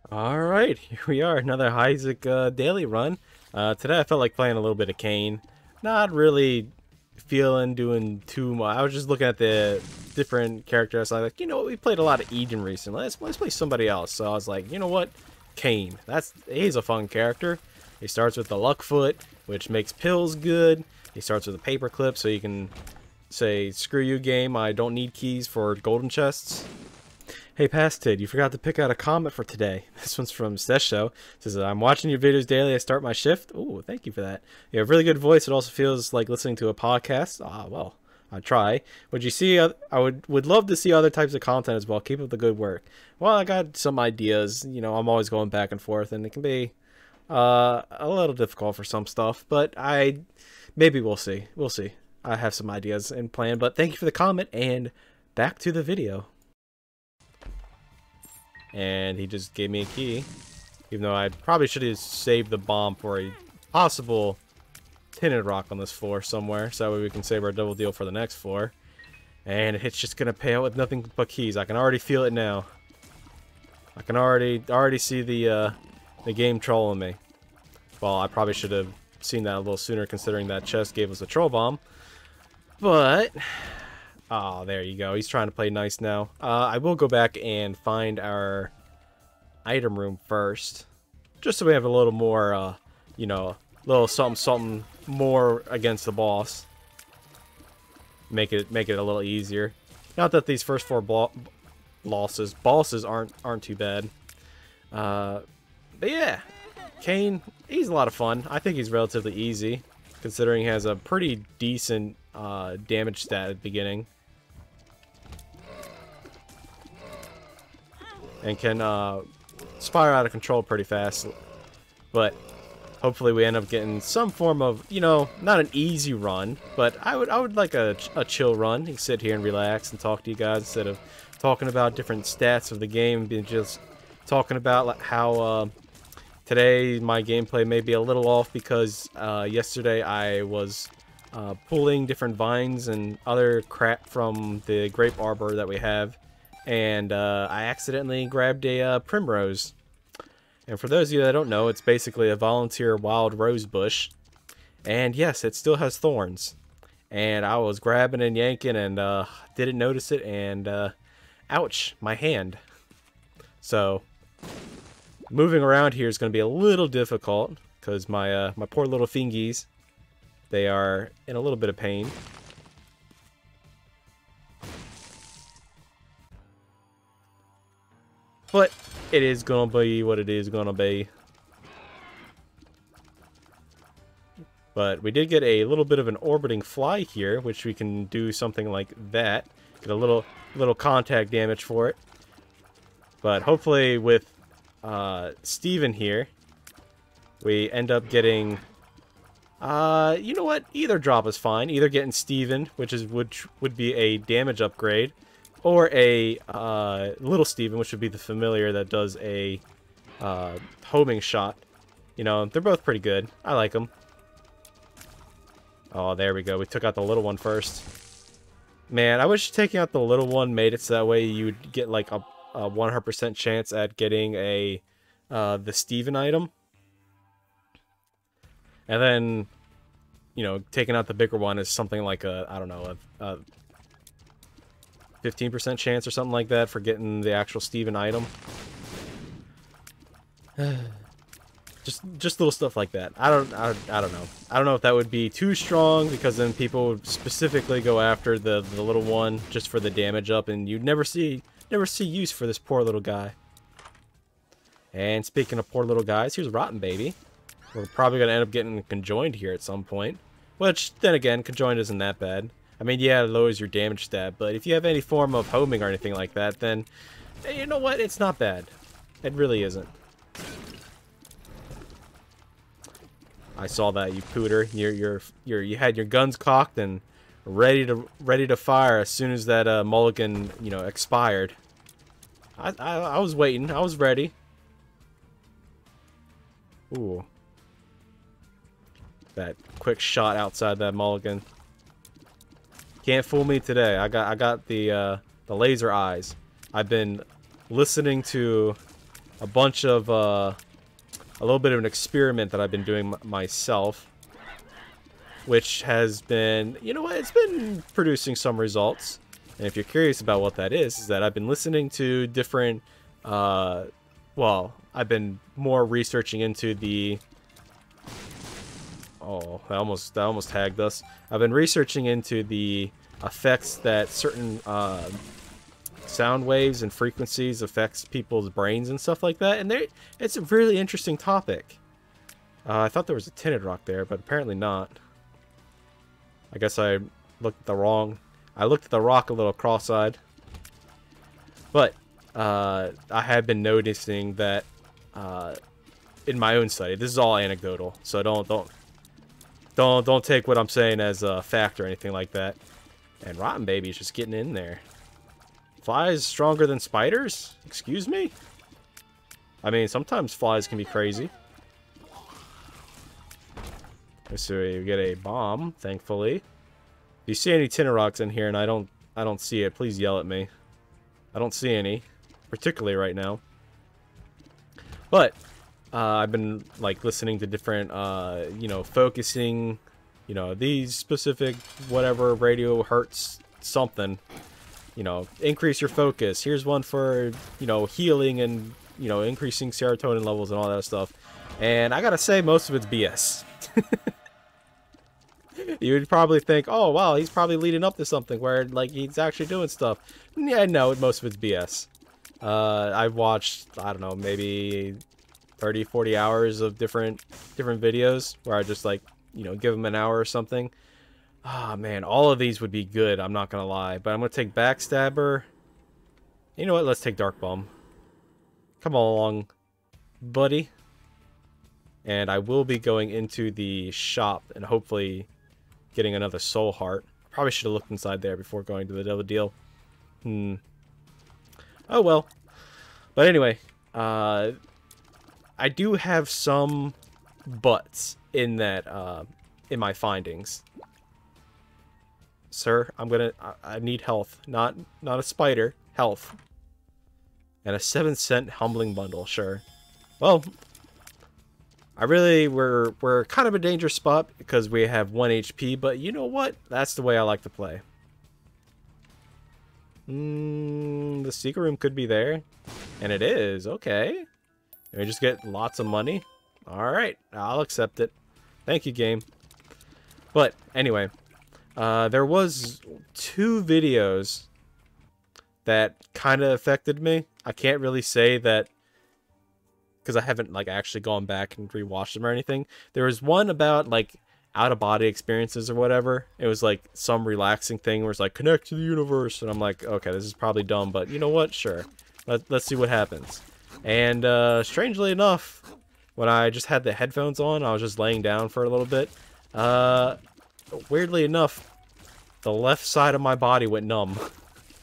Alright, here we are, another Isaac daily run. Today I felt like playing a little bit of Kane. Not really feeling doing too much. I was just looking at the different characters. I was like, you know what, we played a lot of Eden recently. Let's play somebody else. So I was like, you know what, Kane. He's a fun character. He starts with the luck foot, which makes pills good. He starts with a paperclip, so you can say, screw you game, I don't need keys for golden chests. Hey Pastid, you forgot to pick out a comment for today. This one's from Sesho. It says, I'm watching your videos daily. I start my shift. Ooh, thank you for that. You have a really good voice. It also feels like listening to a podcast. Well, I try. Would you see? I would love to see other types of content as well. Keep up the good work. Well, I got some ideas. You know, I'm always going back and forth, and it can be a little difficult for some stuff. But maybe we'll see. We'll see. I have some ideas in plan. But thank you for the comment, and back to the video. And he just gave me a key, even though I probably should have saved the bomb for a possible tinted rock on this floor somewhere, so that way we can save our double deal for the next floor. And it's just gonna pay out with nothing but keys. I can already feel it now. I can already see the game trolling me. Well, I probably should have seen that a little sooner, considering that chest gave us a troll bomb. But oh, there you go. He's trying to play nice now. I will go back and find our item room first, just so we have a little more, you know, a little something more against the boss. Make it a little easier. Not that these first four bosses aren't too bad. But yeah, Kane, he's a lot of fun. I think he's relatively easy, considering he has a pretty decent damage stat at the beginning. And can spiral out of control pretty fast. But hopefully we end up getting some form of, you know, not an easy run, but I would like a chill run. You can sit here and relax and talk to you guys instead of talking about different stats of the game, and just talking about like how today my gameplay may be a little off because yesterday I was pulling different vines and other crap from the grape arbor that we have. And I accidentally grabbed a primrose. And for those of you that don't know, it's basically a volunteer wild rose bush. And yes, it still has thorns. And I was grabbing and yanking and didn't notice it, and ouch, my hand. So moving around here is going to be a little difficult because my poor little fingies, they are in a little bit of pain. But it is gonna be what it is gonna be. But we did get a little bit of an orbiting fly here, which we can do something like that. Get a little contact damage for it. But hopefully with Steven here, we end up getting you know what? Either drop is fine. Either getting Steven, which would be a damage upgrade, or a little Steven, which would be the familiar that does a homing shot. You know, they're both pretty good. I like them. Oh, there we go. We took out the little one first. Man, I wish taking out the little one made it so that way you would get like a 100% chance at getting a the Steven item. And then, you know, taking out the bigger one is something like I don't know, a 15% chance or something like that for getting the actual Steven item. just little stuff like that. I don't know. I don't know if that would be too strong, because then people would specifically go after the little one just for the damage up, and you'd never see use for this poor little guy. And speaking of poor little guys, here's Rotten Baby. We're probably gonna end up getting conjoined here at some point, which then again, conjoined isn't that bad. I mean, yeah, it lowers your damage stat, but if you have any form of homing or anything like that, then you know what? It's not bad. It really isn't. I saw that, you pooter. You had your guns cocked and ready to fire as soon as that mulligan, you know, expired. I was waiting. I was ready. Ooh. That quick shot outside that mulligan. Can't fool me today. I got the laser eyes. I've been listening to a bunch of, a little bit of an experiment that I've been doing myself, which has been, you know what, it's been producing some results. And if you're curious about what that is that I've been listening to different, well, I've been more researching into the, oh, that almost tagged us. I've been researching into the effects that certain, sound waves and frequencies affects people's brains and stuff like that, and it's a really interesting topic. I thought there was a tinted rock there, but apparently not. I guess I looked at the rock a little cross-eyed. But I have been noticing that in my own study, this is all anecdotal, so don't take what I'm saying as a fact or anything like that. And Rotten Baby's just getting in there. Flies stronger than spiders? Excuse me? I mean, sometimes flies can be crazy. So we get a bomb, thankfully. If you see any tinted rocks in here and I don't see it, please yell at me. I don't see any, particularly right now. But I've been like listening to different you know, focusing, you know, these specific whatever radio hertz something. You know, increase your focus. Here's one for, you know, healing and, you know, increasing serotonin levels and all that stuff. And I gotta say, most of it's BS. You would probably think, oh, wow, he's probably leading up to something where, like, he's actually doing stuff. Yeah, no, most of it's BS. I've watched, I don't know, maybe 30, 40 hours of different videos where I just, like, you know, give them an hour or something. Ah, oh, man, all of these would be good, I'm not gonna lie. But I'm gonna take Backstabber. You know what, let's take Dark Bomb. Come along, buddy. And I will be going into the shop and hopefully getting another Soul Heart. Probably should have looked inside there before going to the other deal. Oh well. But anyway, I do have some buts in that, in my findings. Sir, I need health. Not a spider. Health. And a 7-cent humbling bundle, sure. Well, we're kind of a dangerous spot because we have 1 HP, but you know what? That's the way I like to play. The secret room could be there. And it is, okay. And we just get lots of money. Alright, I'll accept it. Thank you, game. But, anyway. There was 2 videos that kind of affected me. I can't really say that because I haven't like actually gone back and rewatched them or anything. There was one about like out-of-body experiences or whatever. It was like some relaxing thing where it's like connect to the universe, and I'm like, okay, this is probably dumb, but you know what? Sure, let's see what happens. And strangely enough, when I just had the headphones on, I was just laying down for a little bit. Weirdly enough, the left side of my body went numb.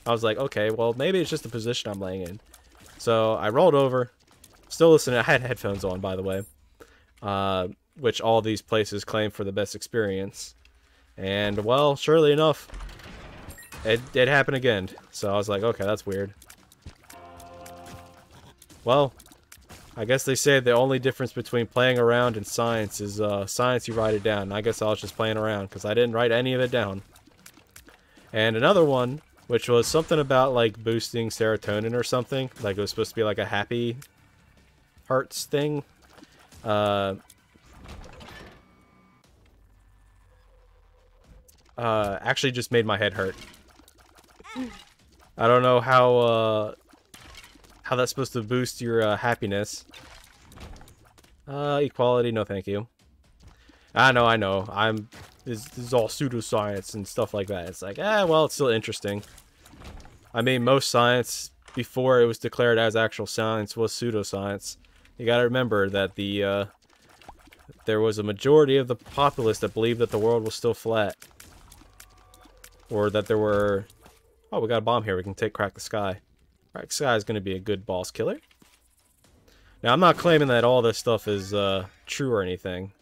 I was like, okay, well, maybe it's just the position I'm laying in. So I rolled over, still listening. I had headphones on, by the way, which all these places claim for the best experience. And, well, surely enough, it happened again. So I was like, okay, that's weird. Well, I guess they say the only difference between playing around and science is science you write it down. I guess I was just playing around because I didn't write any of it down. And another one, which was something about like boosting serotonin or something. Like it was supposed to be like a happy hearts thing. Actually just made my head hurt. I don't know how that's supposed to boost your happiness. Equality, no thank you. I know. This is all pseudoscience and stuff like that. It's like, well, it's still interesting. I mean, most science, before it was declared as actual science, was pseudoscience. You gotta remember that there was a majority of the populace that believed that the world was still flat. Or that there were... Oh, we got a bomb here. We can crack the sky. Crack the sky is going to be a good boss killer. Now, I'm not claiming that all this stuff is true or anything.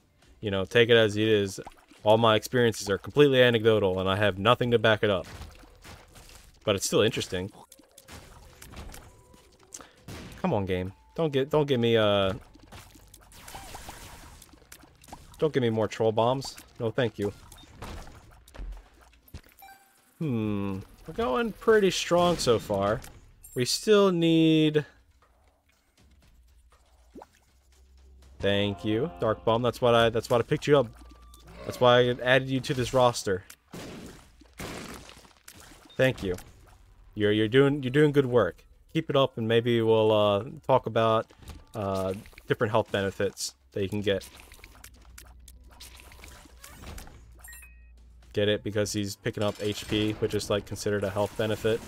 You know, take it as it is. All my experiences are completely anecdotal, and I have nothing to back it up. But it's still interesting. Come on, game. Don't give me more troll bombs. No, thank you. We're going pretty strong so far. We still need... Thank you, Dark Bomb. That's why I picked you up. That's why I added you to this roster. Thank you. You're doing good work. Keep it up, and maybe we'll talk about different health benefits that you can get. Get it? Because he's picking up HP, which is like considered a health benefit.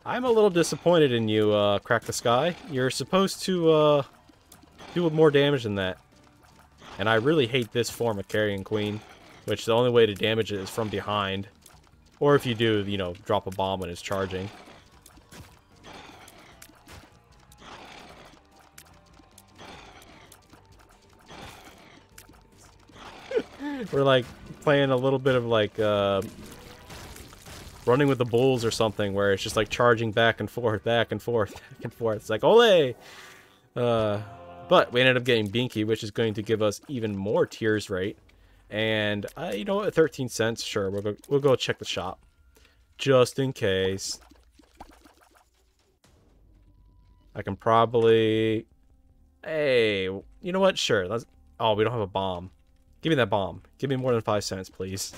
I'm a little disappointed in you, Crack the Sky. You're supposed to do more damage than that. And I really hate this form of Carrion Queen, which the only way to damage it is from behind. Or if you do, you know, drop a bomb when it's charging. We're like playing a little bit of like running with the bulls or something, where it's just like charging back and forth, back and forth, back and forth. It's like ole. But we ended up getting Binky, which is going to give us even more tears rate. And you know what, 13 cents, sure, we'll go check the shop, just in case. I can probably, hey, you know what? Sure, let's. Oh, we don't have a bomb. Give me that bomb. Give me more than 5 cents, please.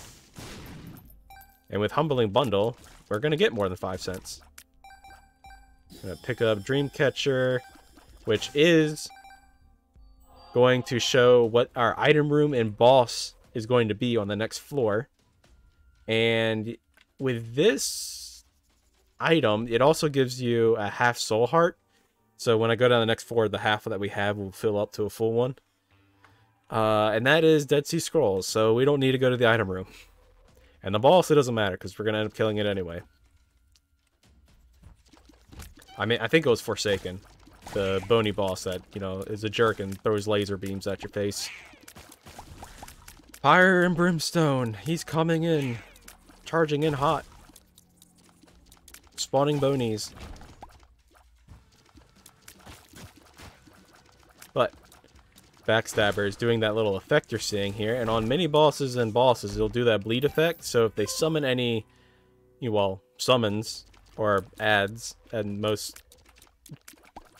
And with Humbling Bundle, we're gonna get more than 5 cents. I'm gonna pick up Dreamcatcher, which is going to show what our item room and boss is going to be on the next floor. And with this item, it also gives you a half soul heart. So when I go down the next floor, the half that we have will fill up to a full one. And that is Dead Sea Scrolls, so we don't need to go to the item room. And the boss, it doesn't matter, because we're going to end up killing it anyway. I mean, I think it was Forsaken. The bony boss that, you know, is a jerk and throws laser beams at your face. Fire and Brimstone. He's coming in. Charging in hot. Spawning bonies. But Backstabber is doing that little effect you're seeing here, and on mini bosses and bosses, it'll do that bleed effect. So if they summon any, well, summons or adds, and most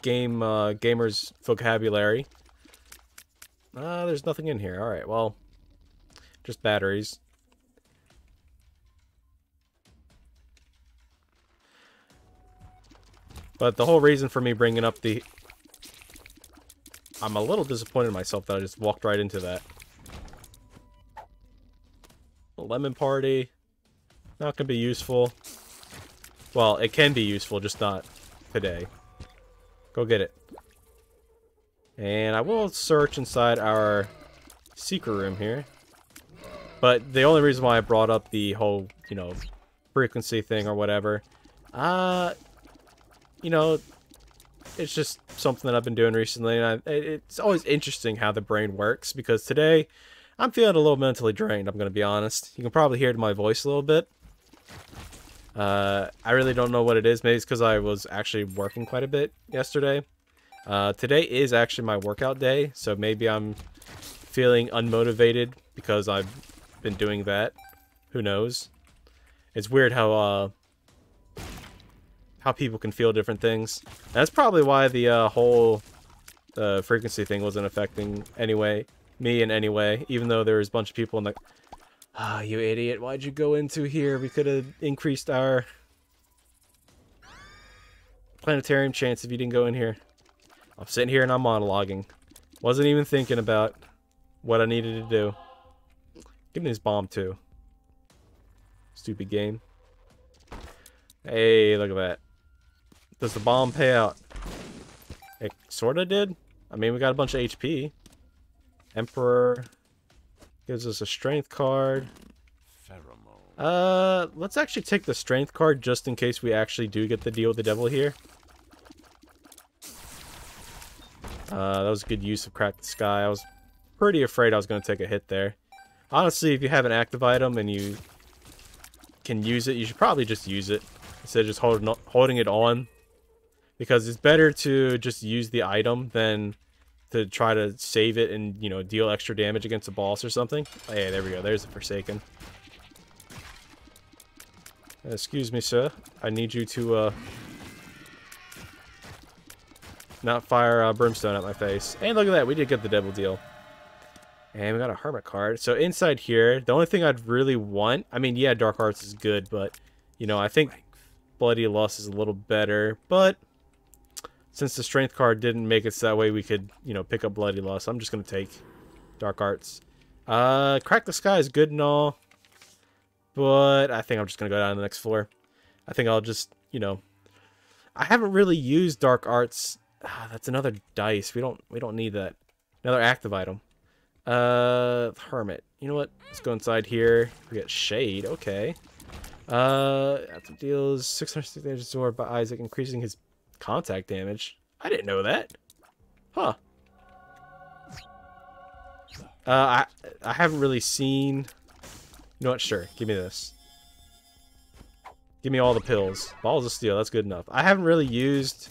gamers' vocabulary. There's nothing in here. All right, well, just batteries. But the whole reason for me bringing up the... I'm a little disappointed in myself that I just walked right into that. Lemon Party. Not gonna be useful. Well, it can be useful, just not today. Go get it. And I will search inside our secret room here. But the only reason why I brought up the whole, you know, frequency thing or whatever, you know, it's just something that I've been doing recently, and it's always interesting how the brain works, because today I'm feeling a little mentally drained, I'm going to be honest. You can probably hear it in my voice a little bit. I really don't know what it is. Maybe it's because I was actually working quite a bit yesterday. Today is actually my workout day, so maybe I'm feeling unmotivated because I've been doing that. Who knows? It's weird how people can feel different things. And that's probably why the whole frequency thing wasn't affecting me in any way, even though there was a bunch of people in the... Ah, you idiot, why'd you go into here? We could have increased our Planetarium Chance if you didn't go in here. I'm sitting here and I'm monologuing. Wasn't even thinking about what I needed to do. Give me this bomb too. Stupid game. Hey, look at that. Does the bomb pay out? It sorta did. I mean, we got a bunch of HP. Emperor gives us a strength card. Let's actually take the strength card just in case we actually do get the deal with the devil here. That was a good use of Crack the Sky. I was pretty afraid I was going to take a hit there. Honestly, if you have an active item and you can use it, you should probably just use it instead of just holding it on. because it's better to just use the item than to try to save it and, you know, deal extra damage against a boss or something. Hey, there we go. There's the Forsaken. Excuse me, sir. I need you to, not fire brimstone at my face. And look at that. We did get the double deal. And we got a Hermit card. So inside here, the only thing I'd really want... I mean, yeah, Dark Arts is good, but, you know, I think Bloody Lust is a little better. But since the Strength card didn't make it so that way we could, you know, pick up Bloody Lust, I'm just going to take Dark Arts. Crack the Sky is good and all, but I think I'm just going to go down to the next floor. I think I'll just, you know... I haven't really used Dark Arts. That's another dice. We don't need that. Another active item. Hermit. You know what? Let's go inside here. We get Shade. Okay. After deals 660 damage absorbed by Isaac, increasing his contact damage. I didn't know that. Huh. I haven't really seen... You know what? Sure. Give me this. Give me all the pills. Balls of Steel. That's good enough. I haven't really used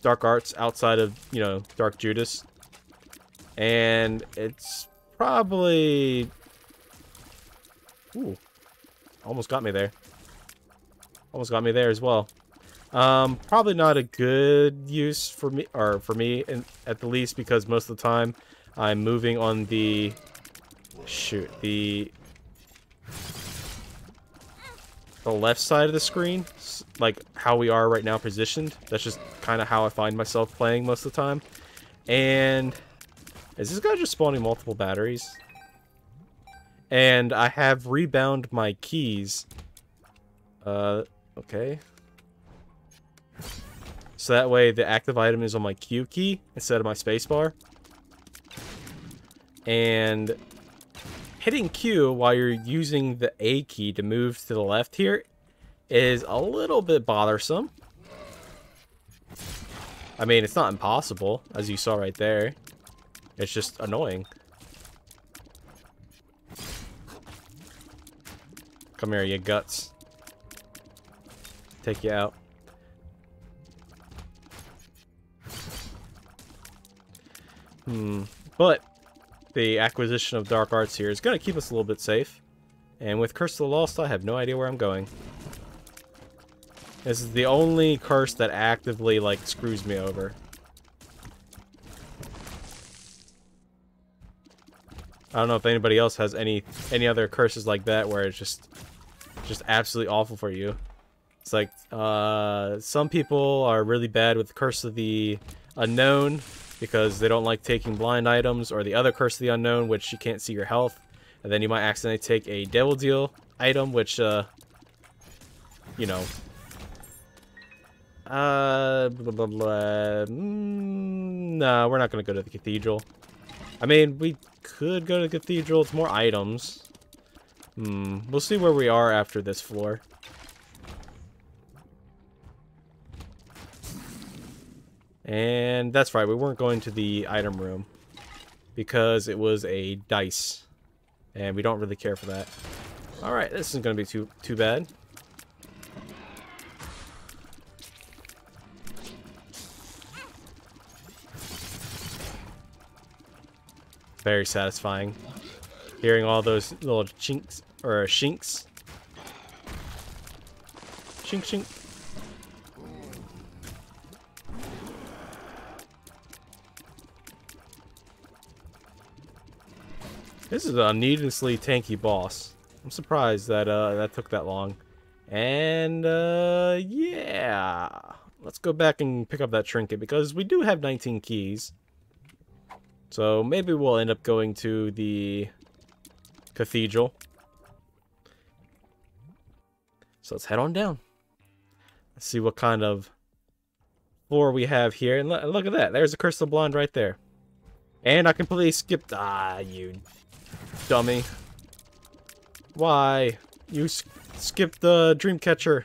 Dark Arts outside of, you know, Dark Judas. And it's probably... Ooh. Almost got me there. Almost got me there as well. Probably not a good use for me, or for me, at the least, because most of the time I'm moving on the... Shoot, the left side of the screen, like how we are right now positioned. That's just kind of how I find myself playing most of the time. And is this guy just spawning multiple batteries? And I have rebound my keys. Okay. So that way the active item is on my Q key instead of my spacebar. And hitting Q while you're using the A key to move to the left here is a little bit bothersome. I mean, it's not impossible, as you saw right there. It's just annoying. Come here, you guts. Take you out. But the acquisition of Dark Arts here is going to keep us a little bit safe. And with Curse of the Lost, I have no idea where I'm going. This is the only curse that actively, like, screws me over. I don't know if anybody else has any other curses like that where it's just absolutely awful for you. It's like, some people are really bad with the Curse of the Unknown because they don't like taking blind items, or the other Curse of the Unknown, which you can't see your health. And then you might accidentally take a Devil Deal item, which, you know... blah, blah, blah. No, we're not going to go to the Cathedral. I mean, we could go to the Cathedral. It's more items. We'll see where we are after this floor. And that's right, we weren't going to the item room because it was a dice, and we don't really care for that. Alright, this isn't going to be too bad. Very satisfying. Hearing all those little chinks, or shinks. Shink, shink. This is a needlessly tanky boss. I'm surprised that that took that long. And yeah, let's go back and pick up that trinket because we do have 19 keys. So maybe we'll end up going to the Cathedral. So let's head on down. Let's see what kind of floor we have here. And look at that. There's a Crystal Blonde right there. And I completely skipped. Ah, you dummy. Why? You skipped the Dreamcatcher.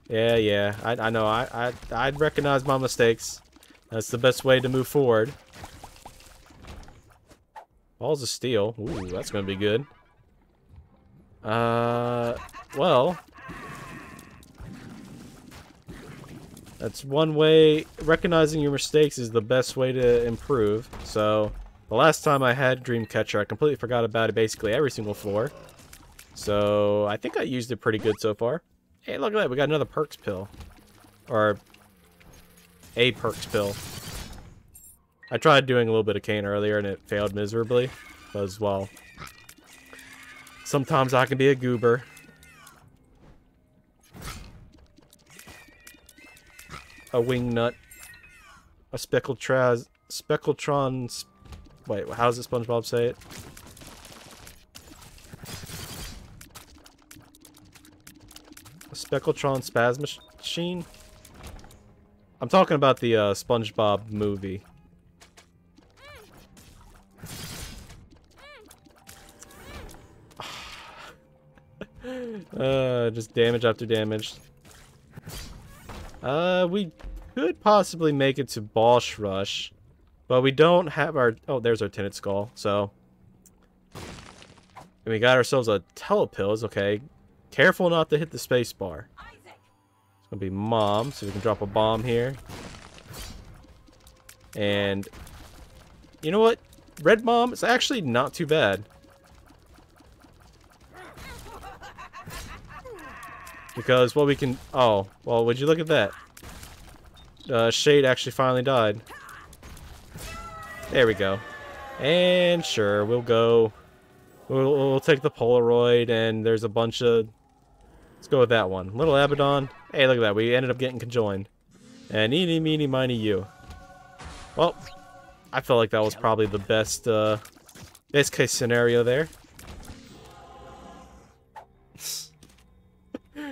Yeah. I know. I'd recognize my mistakes. That's the best way to move forward. Balls of Steel. Ooh, that's gonna be good. Well, That's one way. Recognizing your mistakes is the best way to improve. So, the last time I had Dreamcatcher, I completely forgot about it basically every single floor. So, I think I used it pretty good so far. Hey, look at that. We got another perks pill. Or, a perks pill. I tried doing a little bit of cane earlier and it failed miserably. Because, well, sometimes I can be a goober. A wing nut. A Spectron. Wait, how does the SpongeBob say it? A Spectron spaz machine? I'm talking about the SpongeBob movie. Just damage after damage. We could possibly make it to Boss Rush, but we don't have our... Oh, there's our Tinted Skull, so... And we got ourselves a Telepills, okay. Careful not to hit the space bar. It's gonna be Mom, so we can drop a bomb here. And... You know what? Red Mom is actually not too bad. Because, well, we can... Oh, well, would you look at that? Shade actually finally died. There we go. And sure, we'll go... We'll take the Polaroid, and there's a bunch of... Let's go with that one. Little Abaddon. Hey, look at that. We ended up getting conjoined. And eeny, meeny, miny, you. Well, I felt like that was probably the best case scenario there.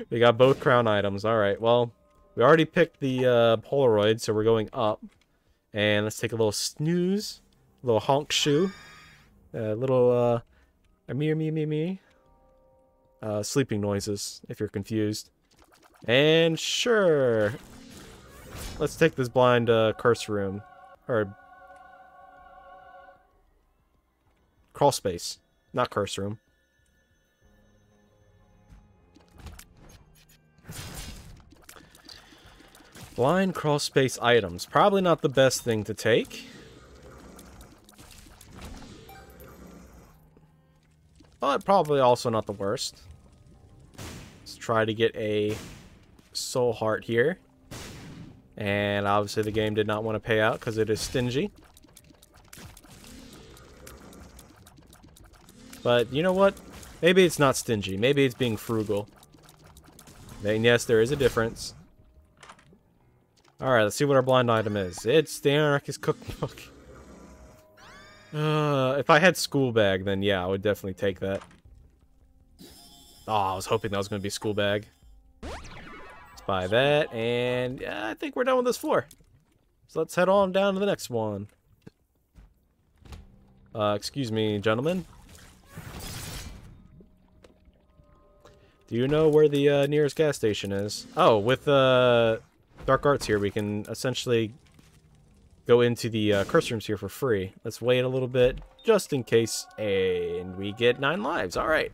We got both crown items. Alright, well, we already picked the Polaroid, so we're going up. And let's take a little snooze. A little honk shoe. A little, me. Sleeping noises, if you're confused. And sure. Let's take this blind curse room. Or... Crawl space. Not curse room. Blind crawl space items. Probably not the best thing to take. But probably also not the worst. Let's try to get a soul heart here. And obviously the game did not want to pay out because it is stingy. But you know what? Maybe it's not stingy. Maybe it's being frugal. And yes, there is a difference. Alright, let's see what our blind item is. It's the Anarchist Cookbook. If I had School Bag, then yeah, I would definitely take that. Oh, I was hoping that was going to be School Bag. Let's buy that, and yeah, I think we're done with this floor. So let's head on down to the next one. Excuse me, gentlemen. Do you know where the nearest gas station is? Oh, with Dark Arts here, we can essentially go into the curse rooms here for free. Let's wait a little bit, just in case, and we get 9 lives. Alright.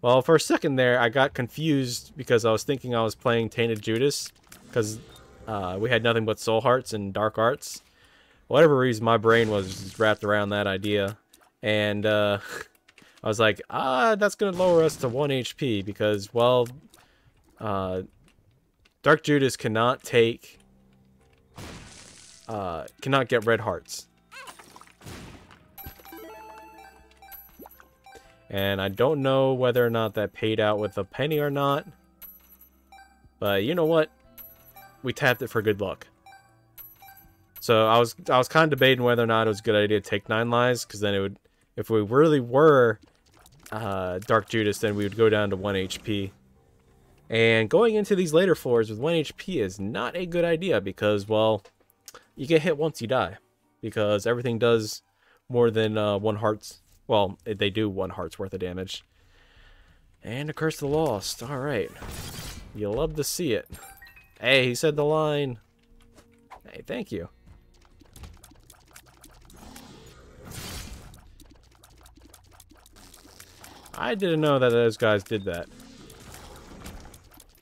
Well, for a second there, I got confused because I was thinking I was playing Tainted Judas, because we had nothing but Soul Hearts and Dark Arts. For whatever reason, my brain was wrapped around that idea, and I was like, that's going to lower us to 1 HP, because, well, Dark Judas cannot take... cannot get red hearts. And I don't know whether or not that paid out with a penny or not. But you know what? We tapped it for good luck. So I was kind of debating whether or not it was a good idea to take 9 lives, because then it would, if we really were Dark Judas, then we would go down to 1 HP. And going into these later floors with 1 HP is not a good idea, because, well, you get hit once you die, because everything does more than 1 heart's... Well, they do 1 heart's worth of damage. And a Curse of the Lost. Alright. You love to see it. Hey, he said the line. Hey, thank you. I didn't know that those guys did that.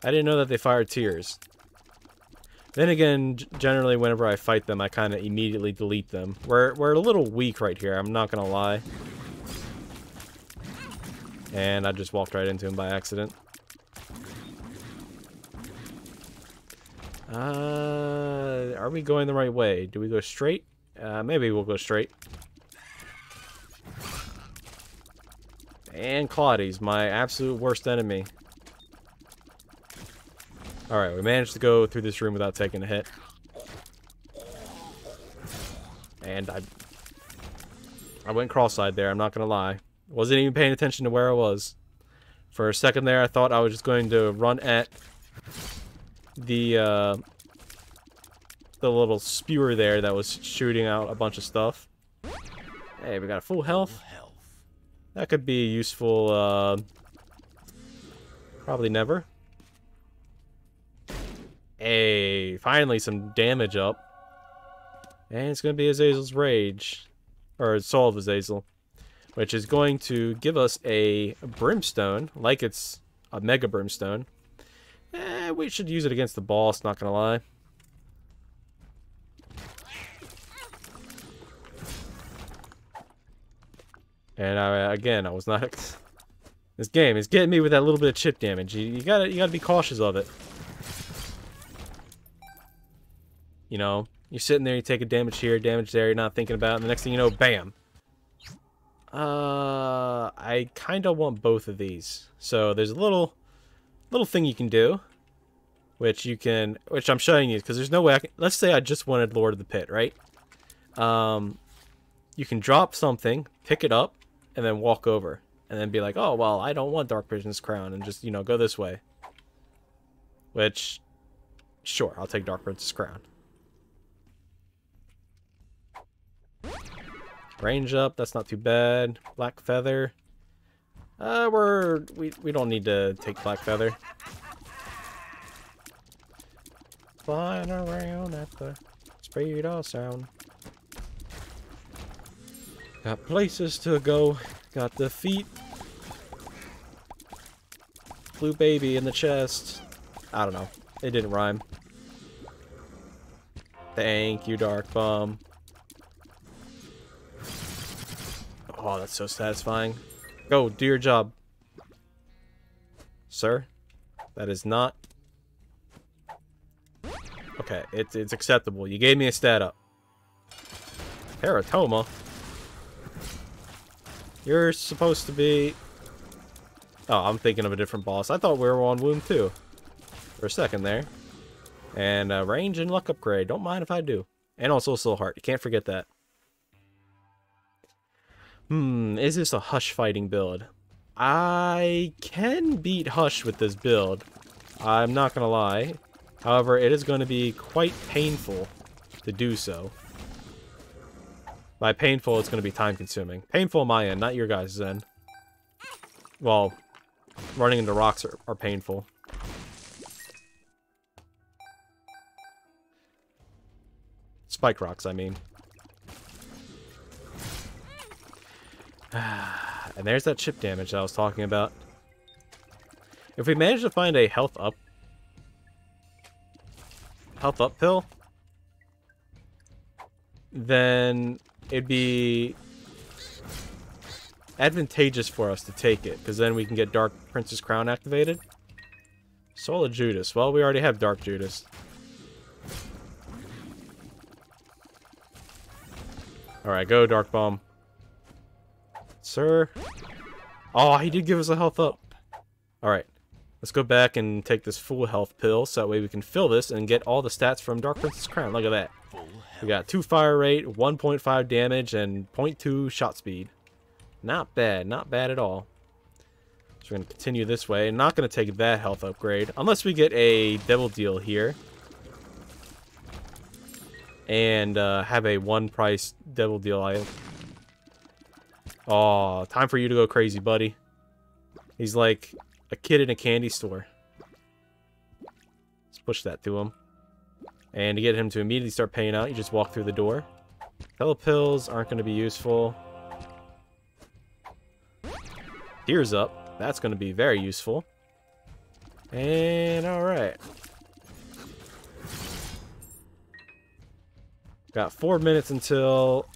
I didn't know that they fired tears. Then again, generally whenever I fight them, I kind of immediately delete them. We're a little weak right here, I'm not gonna lie. And I just walked right into him by accident. Are we going the right way? Do we go straight? Maybe we'll go straight. And Claudi's my absolute worst enemy. Alright, we managed to go through this room without taking a hit. And I went cross-eyed there, I'm not gonna lie. Wasn't even paying attention to where I was. For a second there, I thought I was just going to run at the little spewer there that was shooting out a bunch of stuff. Hey, we got a full health. That could be useful, probably never. Hey, finally some damage up. And it's going to be Azazel's Rage. Or Soul of Azazel. Which is going to give us a Brimstone, like it's a Mega Brimstone. We should use it against the boss, not gonna lie. And again, I was not... This game is getting me with that little bit of chip damage. You gotta be cautious of it. You know, you're sitting there, you take a damage here, damage there, you're not thinking about it, and the next thing you know, bam! I kind of want both of these. So there's a little thing you can do, which I'm showing you because there's no way I can. Let's say I just wanted Lord of the Pit, right? You can drop something, pick it up, and then walk over, and then be like, oh well, I don't want Dark Princess Crown, and just go this way. Which, sure, I'll take Dark Princess Crown. Range up, that's not too bad. Black Feather. We don't need to take Black Feather. Flying around at the speed of sound. Got places to go. Got the feet. Blue baby in the chest. I don't know. It didn't rhyme. Thank you, Dark Bum. Oh, that's so satisfying. Go, do your job. Sir, that is not... Okay, it's acceptable. You gave me a stat up. Teratoma? You're supposed to be... Oh, I'm thinking of a different boss. I thought we were on Wound 2. For a second there. And range and luck upgrade. Don't mind if I do. And also Soul Heart. You can't forget that. Is this a Hush fighting build? I can beat Hush with this build. I'm not gonna lie. However, it is going to be quite painful to do so. By painful, it's going to be time consuming. Painful on my end, not your guys' end. Well, running into rocks are painful. Spike rocks, I mean. And there's that chip damage that I was talking about. If we manage to find a health up pill, then it'd be advantageous for us to take it, because then we can get Dark Princess Crown activated. Soul of Judas. Well, we already have Dark Judas. Alright, go Dark Bomb. Sir. Oh, he did give us a health up. Alright. Let's go back and take this full health pill, so that way we can fill this and get all the stats from Dark Princess Crown. Look at that. We got 2 fire rate, 1.5 damage, and 0.2 shot speed. Not bad. Not bad at all. So we're going to continue this way. Not going to take that health upgrade. Unless we get a Devil Deal here. And have a 1-price Devil Deal item. Oh, time for you to go crazy, buddy. He's like a kid in a candy store. Let's push that to him. And to get him to immediately start paying out, you just walk through the door. Telepills aren't going to be useful. Tears up. That's going to be very useful. And alright. Got 4 minutes until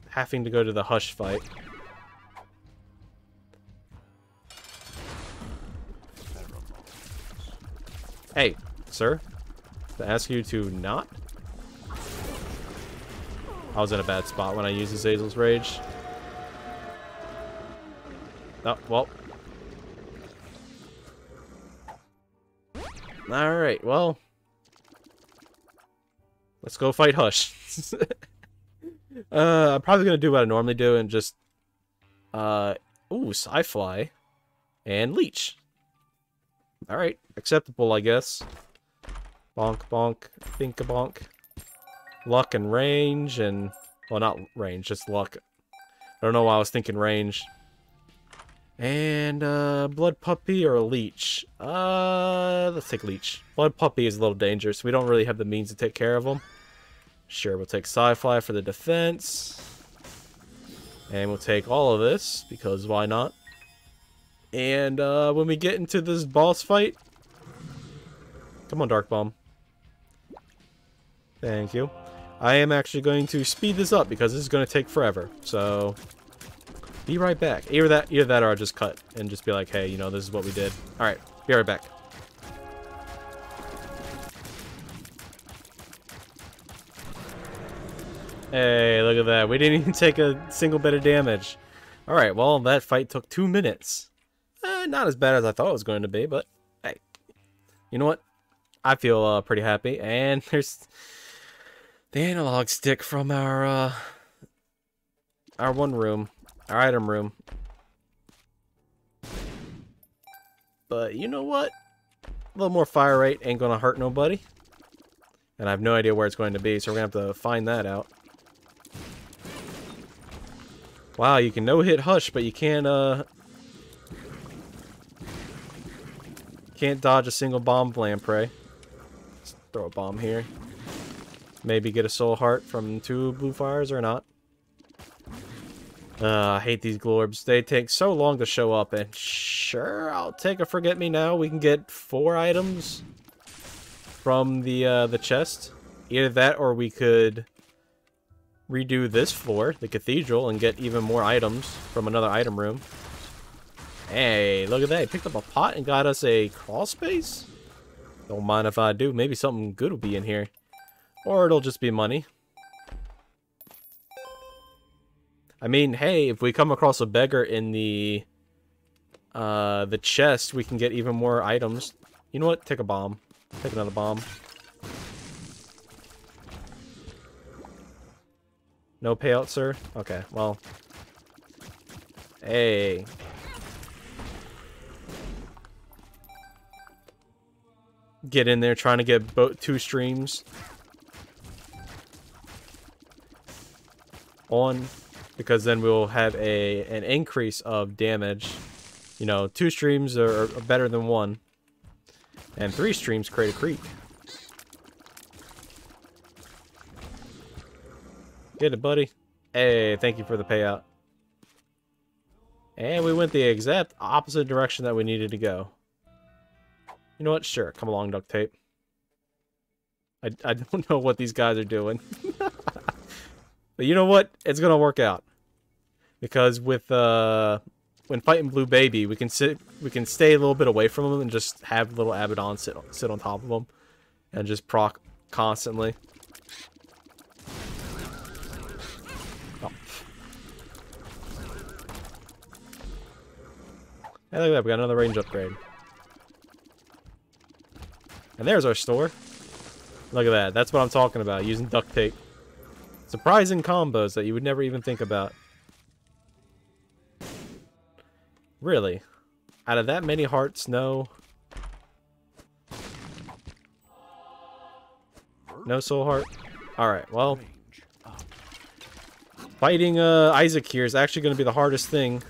having to go to the Hush fight. Hey, sir. To ask you to not? I was in a bad spot when I used Azazel's Rage. Oh, well. Alright, well. Let's go fight Hush. I'm probably gonna do what I normally do and just... ooh, Sci-Fly. And Leech. Alright, acceptable, I guess. Bonk, bonk, think a bonk. Luck and range, and... Well, not range, just luck. I don't know why I was thinking range. And, Blood Puppy or Leech? Let's take Leech. Blood Puppy is a little dangerous. We don't really have the means to take care of him. Sure, we'll take Sci-Fly for the defense. And we'll take all of this, because why not? And, when we get into this boss fight... Come on, Dark Bomb. Thank you. I am actually going to speed this up, because this is going to take forever. So... Be right back. Either that or I'll just cut and just be like, hey, you know, this is what we did. Alright, be right back. Hey, look at that. We didn't even take a single bit of damage. Alright, well, that fight took 2 minutes. Not as bad as I thought it was going to be, but hey. You know what? I feel pretty happy. And there's the analog stick from our one room. Our item room. But you know what? A little more fire rate ain't gonna hurt nobody. And I have no idea where it's going to be, so we're gonna have to find that out. Wow, you can no-hit Hush, but you can't dodge a single bomb Lamprey. Let's throw a bomb here. Maybe get a soul heart from 2 blue fires or not. I hate these Glorbs. They take so long to show up, and sure, I'll take a Forget-Me-Now. We can get 4 items from the chest. Either that, or we could redo this floor, the cathedral, and get even more items from another item room. Hey, look at that. He picked up a pot and got us a crawl space? Don't mind if I do. Maybe something good will be in here. Or it'll just be money. I mean, hey, if we come across a beggar in the chest, we can get even more items. You know what? Take a bomb. Take another bomb. No payout, sir? Okay, well. Hey. Get in there trying to get 2 streams on. Because then we'll have an increase of damage. You know, 2 streams are better than 1. And 3 streams create a creep. Get it, buddy. Hey, thank you for the payout. And we went the exact opposite direction that we needed to go. You know what? Sure. Come along, duct tape. I don't know what these guys are doing. But you know what? It's gonna work out. Because with when fighting Blue Baby, we can stay a little bit away from him and just have little Abaddon sit on top of him and just proc constantly. Oh. Hey, look at that, we got another range upgrade. And there's our store. Look at that, that's what I'm talking about, using duct tape. Surprising combos that you would never even think about. Really? Out of that many hearts, no? No soul heart? Alright, well. Fighting Isaac here is actually going to be the hardest thing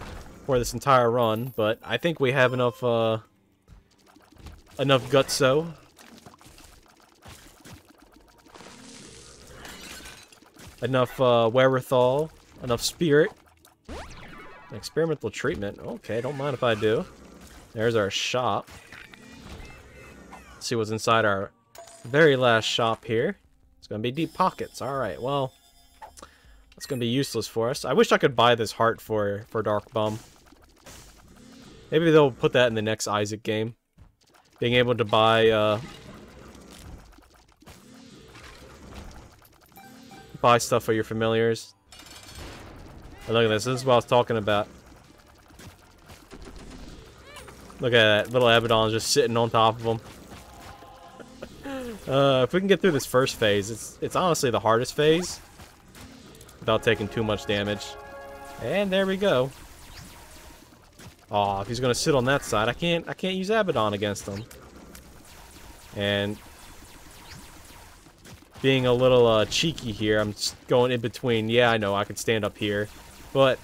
for this entire run, but I think we have enough gutso. Enough wherewithal, enough spirit. Experimental treatment. Okay, don't mind if I do. There's our shop. Let's see what's inside our Very last shop here. It's gonna be deep pockets. Alright, well. That's gonna be useless for us. I wish I could buy this heart for Dark Bum. Maybe they'll put that in the next Isaac game. Being able to buy, buy stuff for your familiars. Oh, look at this. This is what I was talking about. Look at that. Little Abaddon just sitting on top of him. If we can get through this first phase, it's honestly the hardest phase. Without taking too much damage. And there we go. Aw, if he's gonna sit on that side, I can't use Abaddon against him. And being a little cheeky here, I'm just going in between. Yeah, I know I could stand up here, but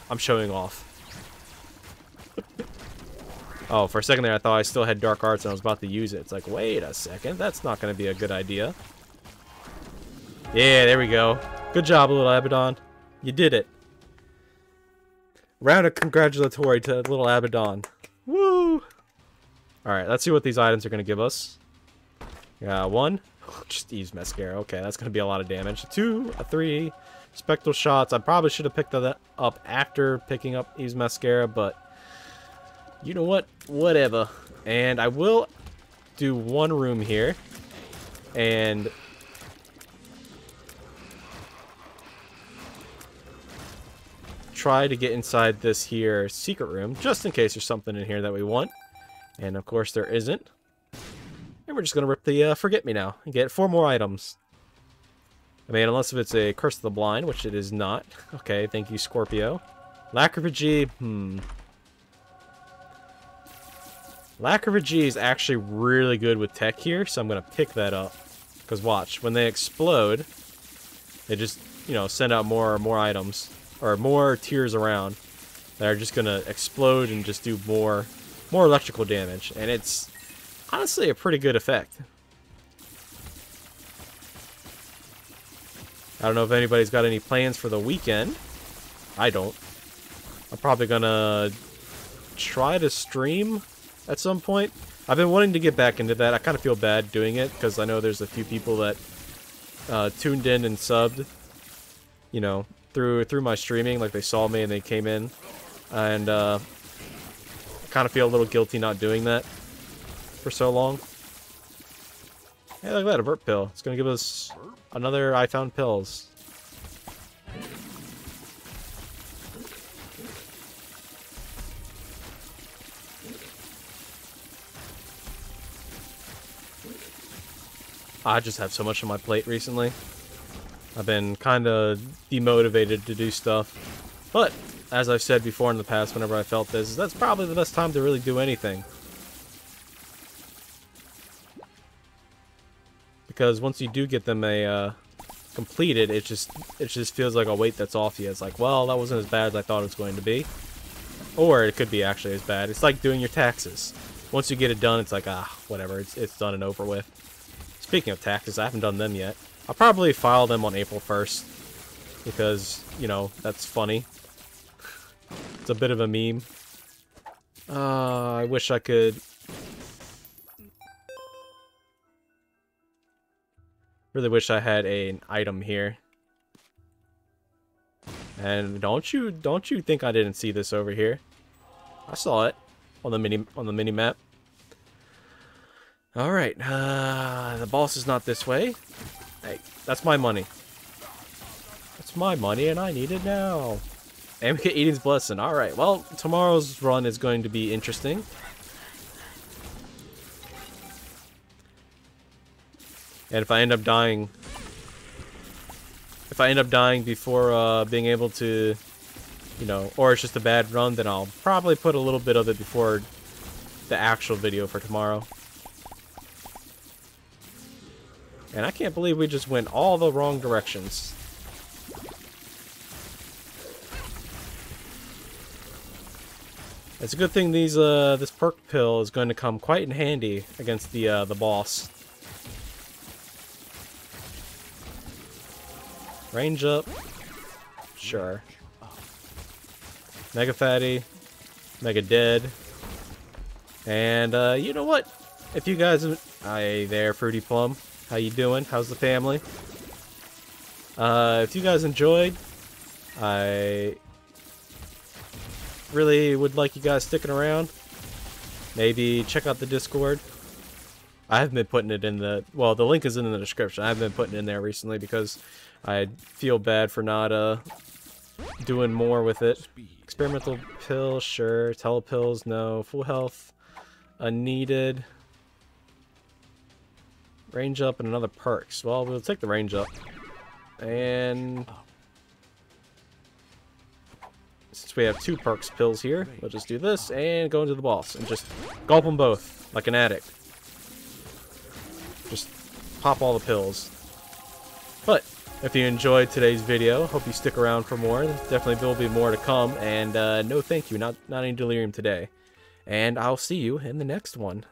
I'm showing off. Oh, for a second there I thought I still had Dark Arts and I was about to use it. It's like, wait a second, that's not gonna be a good idea. Yeah, there we go. Good job, little Abaddon. You did it. Round of congratulatory to little Abaddon. Woo! Alright, let's see what these items are going to give us. One. Just Eve's Mascara. Okay, that's going to be a lot of damage. 2, 3. Spectral Shots. I probably should have picked that up after picking up Eve's Mascara, but you know what? Whatever. And I will do one room here. And try to get inside this here secret room, just in case there's something in here that we want. And of course there isn't. And we're just gonna rip the Forget Me Now and get 4 more items. I mean, unless if it's a Curse of the Blind, which it is not. Okay, thank you, Scorpio. Lacryphagy, Lacryphagy is actually really good with tech here, so I'm gonna pick that up. Because watch, when they explode, they just, you know, send out more items. Or more tiers around that are just gonna explode and just do more electrical damage, and it's honestly a pretty good effect. I don't know if anybody's got any plans for the weekend. I don't. I'm probably gonna try to stream at some point. I've been wanting to get back into that. I kind of feel bad doing it because I know there's a few people that tuned in and subbed, you know, through my streaming, like they saw me and they came in, and I kind of feel a little guilty not doing that for so long. Hey, look at that, a burp pill. It's gonna give us another I found pills. I just have so much on my plate recently. I've been kind of demotivated to do stuff. But, as I've said before in the past, whenever I felt this, that's probably the best time to really do anything. Because once you do get them completed, it just feels like a weight that's off you. It's like, well, that wasn't as bad as I thought it was going to be. Or it could be actually as bad. It's like doing your taxes. Once you get it done, it's like, whatever, it's done and over with. Speaking of taxes, I haven't done them yet. I'll probably file them on April 1st, because, you know, that's funny. It's a bit of a meme. I wish I could... Really wish I had an item here. And don't you think I didn't see this over here? I saw it on the mini map. All right, the boss is not this way. Hey, that's my money. That's my money, and I need it now. And we get Eden's Blessing. All right, well, tomorrow's run is going to be interesting. And if I end up dying before being able to, you know, or it's just a bad run, then I'll probably put a little bit of it before the actual video for tomorrow. And I can't believe we just went all the wrong directions. It's a good thing this perk pill is going to come quite in handy against the boss. Range up. Sure. Mega Fatty. Mega Dead. And, you know what? If you guys... Aye, there, Fruity Plum. How you doing? How's the family? If you guys enjoyed, I really would like you guys sticking around. Maybe check out the Discord. I haven't been putting it in the... Well, the link is in the description. I haven't been putting it in there recently because I feel bad for not doing more with it. Experimental pills, sure. Telepills, no. Full health, unneeded. Range up and another perks. Well, we'll take the range up. And since we have 2 perks pills here, we'll just do this and go into the boss and just gulp them both like an addict. Just pop all the pills. But if you enjoyed today's video, hope you stick around for more. There definitely will be more to come. And no thank you, not any delirium today. And I'll see you in the next one.